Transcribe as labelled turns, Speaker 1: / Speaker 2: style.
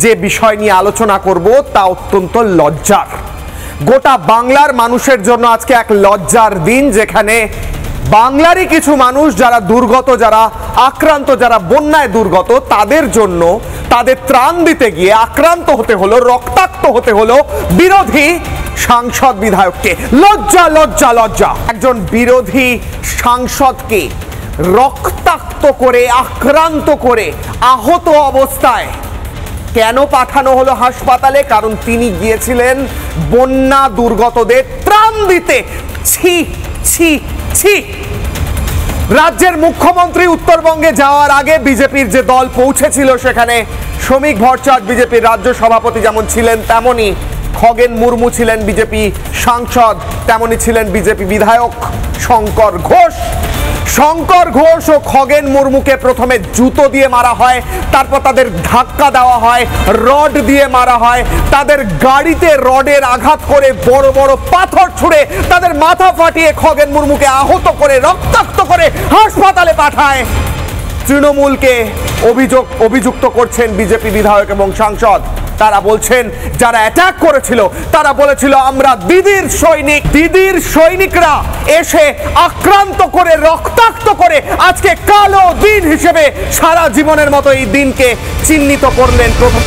Speaker 1: যে বিষয় নিয়ে আলোচনা করব তা অত্যন্ত লজ্জার। গোটা বাংলার মানুষের জন্য আজকে এক লজ্জার দিন, যেখানে বাংলারই কিছু মানুষ যারা দুর্গত, যারা আক্রান্ত, যারা বন্যায় দুর্গত, তাদের জন্য তাদের ত্রাণ দিতে গিয়ে আক্রান্ত হতে হলো, রক্তাক্ত হতে হলো বিরোধী সাংসদ বিধায়ককে। লজ্জা লজ্জা লজ্জা! একজন বিরোধী সাংসদকে রক্তাক্ত করে, আক্রান্ত করে, আহত অবস্থায় কেন পাঠানো হলো হাসপাতালে? কারণ তিনি গিয়েছিলেন বন্যা দুর্গতদের ত্রাণ দিতে। ছি ছি ছি! রাজ্যের মুখ্যমন্ত্রী উত্তরবঙ্গে যাওয়ার আগে বিজেপির যে দল পৌঁছেছিল সেখানে শ্রমিক ভট্টাচার্য বিজেপির রাজ্য সভাপতি যেমন ছিলেন, তেমনি খগেন মুর্মু ছিলেন বিজেপি সাংসদ, তেমনি ছিলেন বিজেপি বিধায়ক শঙ্কর ঘোষ। শঙ্কর ঘোষ ও খগেন মুর্মুকে প্রথমে জুতো দিয়ে মারা হয়, তারপর তাদের ধাক্কা দেওয়া হয়, রড দিয়ে মারা হয়, তাদের গাড়িতে রডের আঘাত করে বড় বড় পাথর ছুঁড়ে তাদের মাথা ফাটিয়ে খগেন মুর্মুকে আহত করে, রক্তাক্ত করে হাসপাতালে পাঠায়। তৃণমূলকে অভিযুক্ত করছেন বিজেপি বিধায়ক এবং সাংসদ। তারা বলছেন যারা অ্যাটাক করেছিল তারা বলেছিল আমরা দিদির সৈনিক। দিদির সৈনিকরা এসে আক্রান্ত করে, রক্তাক্ত করে আজকে কালো দিন হিসেবে সারা জীবনের মতো এই দিনকে চিহ্নিত করলেন। প্রথম